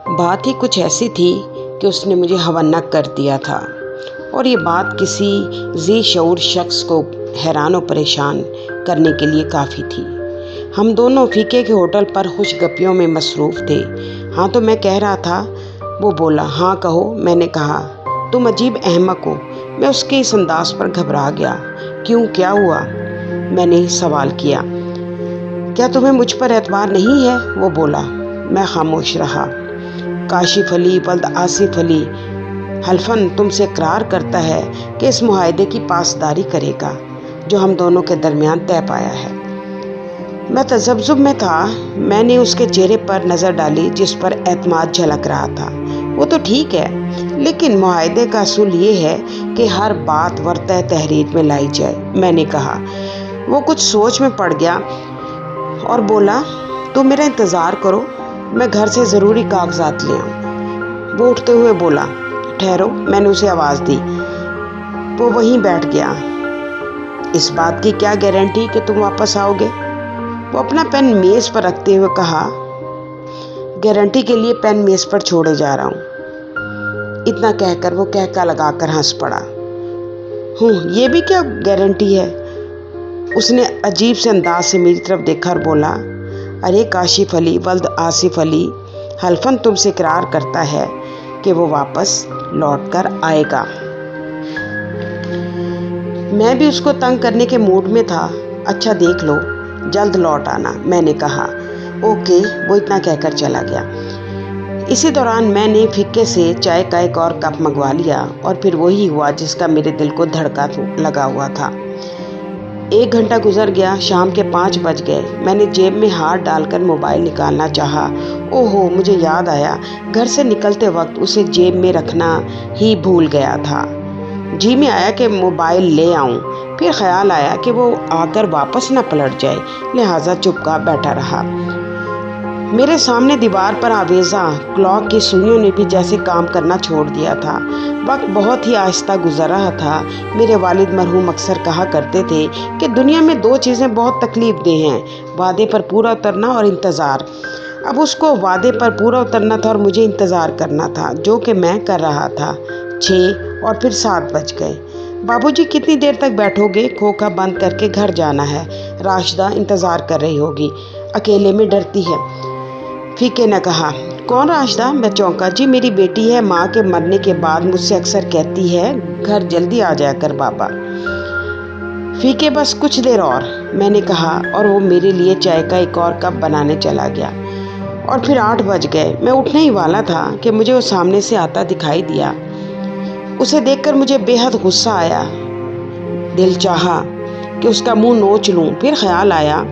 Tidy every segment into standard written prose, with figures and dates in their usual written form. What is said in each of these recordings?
بات ہی کچھ ایسی تھی کہ اس نے مجھے حونک کر دیا تھا، اور یہ بات کسی ذی شعور شخص کو حیران و پریشان کرنے کے لیے کافی تھی۔ ہم دونوں فیکے کے ہوٹل پر خوش گپیوں میں مصروف تھے۔ ہاں تو میں کہہ رہا تھا، وہ بولا۔ ہاں کہو، میں نے کہا۔ تم عجیب احمق ہو۔ میں اس کے اس انداز پر گھبرا گیا۔ کیوں، کیا ہوا؟ میں نے سوال کیا۔ کیا تمہیں مجھ پر اعتبار نہیں ہے؟ وہ بولا۔ میں خاموش رہا۔ کاشف علی ولد آصف علی حلفاً تم سے اقرار کرتا ہے کہ اس معاہدے کی پاسداری کرے گا جو ہم دونوں کے درمیان طے پایا ہے۔ میں تذبذب میں تھا۔ میں نے اس کے چہرے پر نظر ڈالی جس پر اعتماد جھلک رہا تھا۔ وہ تو ٹھیک ہے، لیکن معاہدے کا اصول یہ ہے کہ ہر بات ورثہ تحریر میں لائی جائے، میں نے کہا۔ وہ کچھ سوچ میں پڑ گیا اور بولا، تم میرا انتظار کرو، میں گھر سے ضروری کاغذات لے آؤں۔ وہ اٹھتے ہوئے بولا۔ ٹھہرو، میں نے اسے آواز دی۔ وہ وہیں بیٹھ گیا۔ اس بات کی کیا گارنٹی کہ تم واپس آؤ گے؟ وہ اپنا پین میز پر رکھتے ہوئے کہا۔ گارنٹی کے لیے پین میز پر چھوڑے جا رہا ہوں۔ اتنا کہہ کر وہ کہکا لگا کر ہنس پڑا۔ یہ بھی کیا گارنٹی ہے؟ اس نے عجیب سے انداز سے میری طرف دیکھا اور بولا، ارے کاشف علی ولد آصف علی حلفاً تم سے اقرار کرتا ہے کہ وہ واپس لوٹ کر آئے گا۔ میں بھی اس کو تنگ کرنے کے موڈ میں تھا۔ اچھا دیکھ لو، جلد لوٹ آنا، میں نے کہا۔ اوکے، وہ اتنا کہہ کر چلا گیا۔ اسی دوران میں نے فکے سے چائے کا ایک اور کپ منگوا لیا، اور پھر وہی ہوا جس کا میرے دل کو دھڑکا لگا ہوا تھا۔ 1 گھنٹہ گزر گیا، شام کے 5 بج گئے۔ میں نے جیب میں ہاتھ ڈال کر موبائل نکالنا چاہا۔ اوہو، مجھے یاد آیا، گھر سے نکلتے وقت اسے جیب میں رکھنا ہی بھول گیا تھا۔ جی میں آیا کہ موبائل لے آؤں، پھر خیال آیا کہ وہ آ کر واپس نہ پلٹ جائے، لہٰذا چپکا بیٹھا رہا۔ میرے سامنے دیوار پر آویزاں کلاک کی سوئیوں نے بھی جیسے کام کرنا چھوڑ دیا تھا۔ وقت بہت ہی آہستہ گزر رہا تھا۔ میرے والد مرحوم اکثر کہا کرتے تھے کہ دنیا میں 2 چیزیں بہت تکلیف دہ ہیں، وعدے پر پورا اترنا اور انتظار۔ اب اس کو وعدے پر پورا اترنا تھا اور مجھے انتظار کرنا تھا، جو کہ میں کر رہا تھا۔ 6 اور پھر 7 بج گئے۔ بابو جی کتنی دیر تک بیٹھو گے؟ کھوکھا بند کر کے گھر جانا ہے۔ راشدہ انتظار کر رہی ہوگی، اکیلے میں ڈرتی ہے۔ فیکے نے کہا۔ کون راشدہ؟ میں چونکا۔ جی میری بیٹی ہے، ماں کے مرنے کے بعد مجھ سے اکثر کہتی ہے، گھر جلدی آ جایا کر بابا۔ فیکے بس کچھ دیر اور، میں نے کہا، اور وہ میرے لیے چائے کا ایک اور کپ بنانے چلا گیا۔ اور پھر 8 بج گئے۔ میں اٹھنے ہی والا تھا کہ مجھے وہ سامنے سے آتا دکھائی دیا۔ اسے دیکھ کر مجھے بے حد غصہ آیا۔ دل چاہا کہ اس کا منہ نوچ لوں، پھر خیال آیا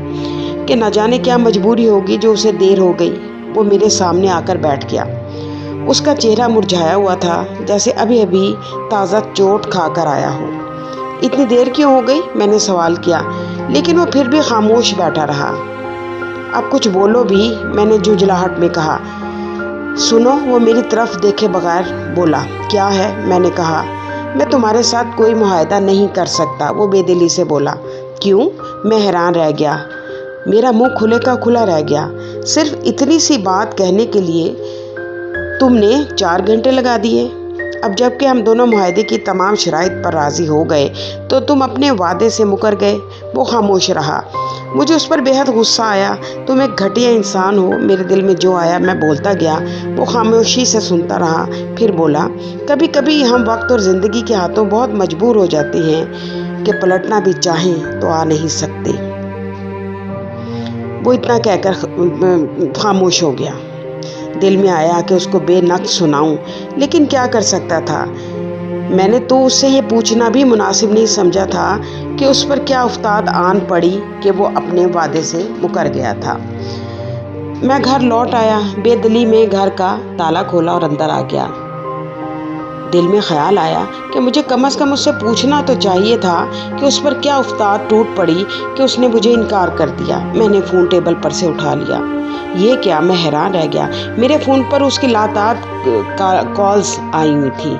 کہ نہ جانے کیا مجبوری ہوگی جو اسے دیر ہو گئی۔ وہ میرے سامنے آ کر بیٹھ گیا۔ اس کا چہرہ مرجھایا ہوا تھا، جیسے ابھی ابھی تازہ چوٹ کھا کر آیا ہو۔ اتنی دیر کیوں ہو گئی؟ میں نے سوال کیا، لیکن وہ پھر بھی خاموش بیٹھا رہا۔ اب کچھ بولو بھی، میں نے جھنجھلاہٹ میں کہا۔ سنو، وہ میری طرف دیکھے بغیر بولا۔ کیا ہے؟ میں نے کہا۔ میں تمہارے ساتھ کوئی معاہدہ نہیں کر سکتا، وہ بے دلی سے بولا۔ کیوں؟ میں حیران رہ گیا۔ میرا منہ کھلے کا کھلا رہ گیا۔ صرف اتنی سی بات کہنے کے لیے تم نے 4 گھنٹے لگا دیے۔ اب جب کہ ہم دونوں معاہدے کی تمام شرائط پر راضی ہو گئے تو تم اپنے وعدے سے مکر گئے۔ وہ خاموش رہا۔ مجھے اس پر بے حد غصہ آیا۔ تم ایک گھٹیا انسان ہو۔ میرے دل میں جو آیا میں بولتا گیا۔ وہ خاموشی سے سنتا رہا، پھر بولا، کبھی کبھی ہم وقت اور زندگی کے ہاتھوں بہت مجبور ہو جاتے ہیں کہ پلٹنا بھی چاہیں تو آ نہیں سکتے۔ وہ اتنا کہہ کر خاموش ہو گیا۔ دل میں آیا کہ اس کو بے نقص سناؤں، لیکن کیا کر سکتا تھا؟ میں نے تو اس سے یہ پوچھنا بھی مناسب نہیں سمجھا تھا کہ اس پر کیا افتاد آن پڑی کہ وہ اپنے وعدے سے مکر گیا تھا۔ میں گھر لوٹ آیا، بے دلی میں گھر کا تالا کھولا اور اندر آ گیا۔ دل میں خیال آیا کہ مجھے کم از کم اس سے پوچھنا تو چاہیے تھا کہ اس پر کیا افتاد ٹوٹ پڑی کہ اس نے مجھے انکار کر دیا۔ میں نے فون ٹیبل پر سے اٹھا لیا۔ یہ کیا؟ میں حیران رہ گیا۔ میرے فون پر اس کی لاتعداد کالز آئی ہوئی تھی۔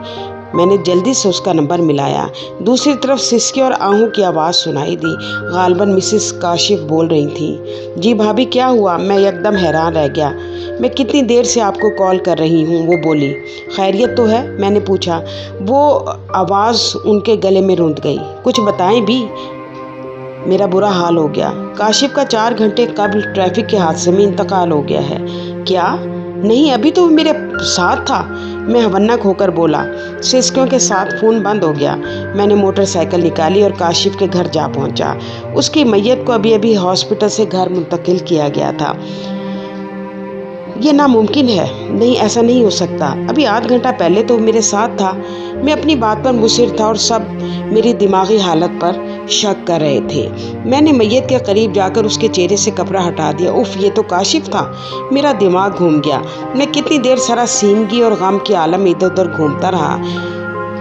میں نے جلدی سے اس کا نمبر ملایا۔ دوسری طرف سسکی اور آہوں کی آواز سنائی دی۔ غالباً مسز کاشف بول رہی تھیں۔ جی بھابھی کیا ہوا؟ میں یکدم حیران رہ گیا۔ میں کتنی دیر سے آپ کو کال کر رہی ہوں، وہ بولی۔ خیریت تو ہے؟ میں نے پوچھا۔ وہ آواز ان کے گلے میں روند گئی۔ کچھ بتائیں بھی؟ میرا برا حال ہو گیا۔ کاشف کا 4 گھنٹے قبل ٹریفک کے حادثے میں انتقال ہو گیا ہے۔ کیا؟ نہیں، ابھی تو وہ میرے ساتھ تھا، میں ہونک ہو کر بولا۔ سسکیوں کے ساتھ فون بند ہو گیا۔ میں نے موٹر سائیکل نکالی اور کاشف کے گھر جا پہنچا۔ اس کی میت کو ابھی ہاسپٹل سے گھر منتقل کیا گیا تھا۔ یہ ناممکن ہے۔ نہیں، ایسا نہیں ہو سکتا۔ ابھی آدھ گھنٹہ پہلے تو میرے ساتھ تھا۔ میں اپنی بات پر مصر تھا اور سب میری دماغی حالت پر شک کر رہے تھے۔ میں نے میت کے قریب جا کر اس کے چہرے سے کپڑا ہٹا دیا۔ اف، یہ تو کاشف تھا۔ میرا دماغ گھوم گیا۔ میں کتنی دیر سراسیمگی اور غم کے عالم میں ادھر ادھر گھومتا رہا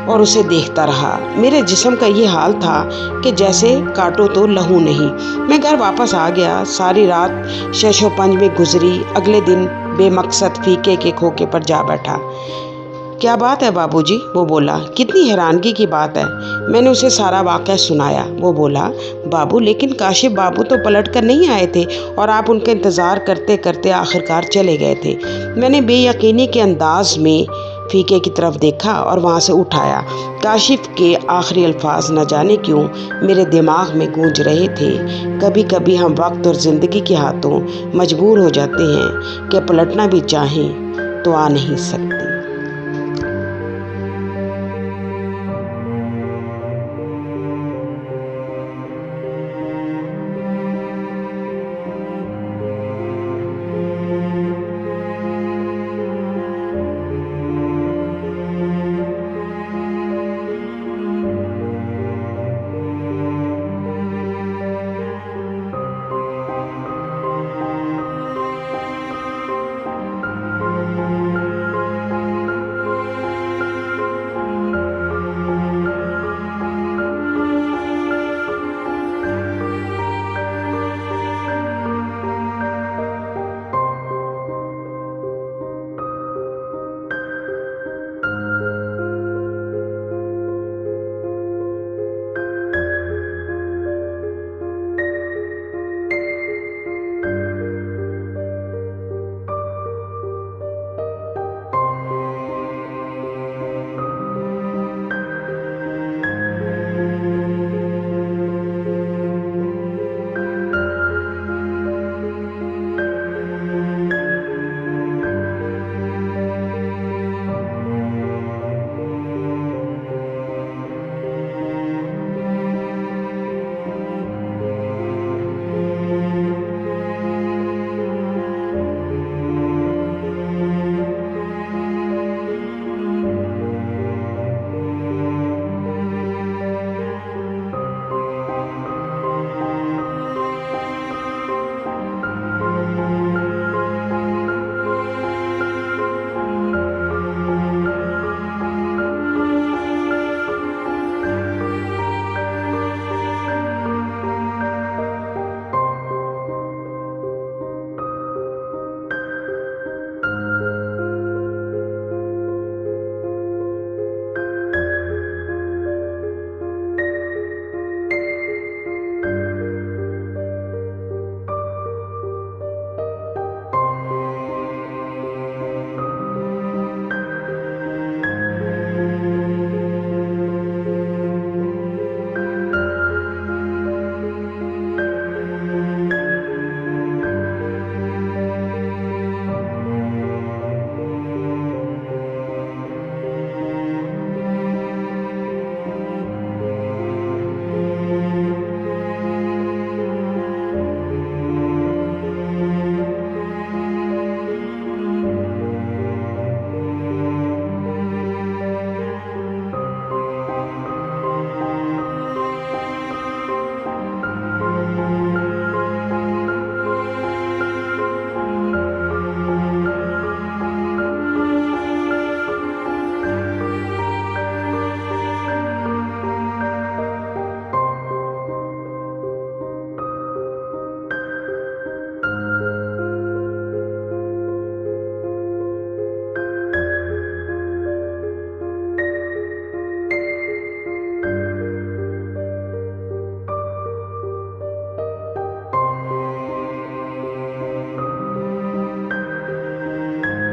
اور اسے دیکھتا رہا۔ میرے جسم کا یہ حال تھا کہ جیسے کاٹو تو لہو نہیں۔ میں گھر واپس آ گیا۔ ساری رات شش و پنج میں گزری۔ اگلے دن بے مقصد فیکے کے کھوکے پر جا بیٹھا۔ کیا بات ہے بابو جی؟ وہ بولا۔ کتنی حیرانگی کی بات ہے؟ میں نے اسے سارا واقعہ سنایا۔ وہ بولا، بابو لیکن کاشف بابو تو پلٹ کر نہیں آئے تھے اور آپ ان کا انتظار کرتے کرتے آخرکار چلے گئے تھے۔ میں نے بے یقینی کے انداز میں فیکے کی طرف دیکھا اور وہاں سے اٹھایا۔ کاشف کے آخری الفاظ نہ جانے کیوں میرے دماغ میں گونج رہے تھے۔ کبھی کبھی ہم وقت اور زندگی کے ہاتھوں مجبور ہو جاتے ہیں کہ پلٹنا بھی چاہیں تو آ نہیں سکتے۔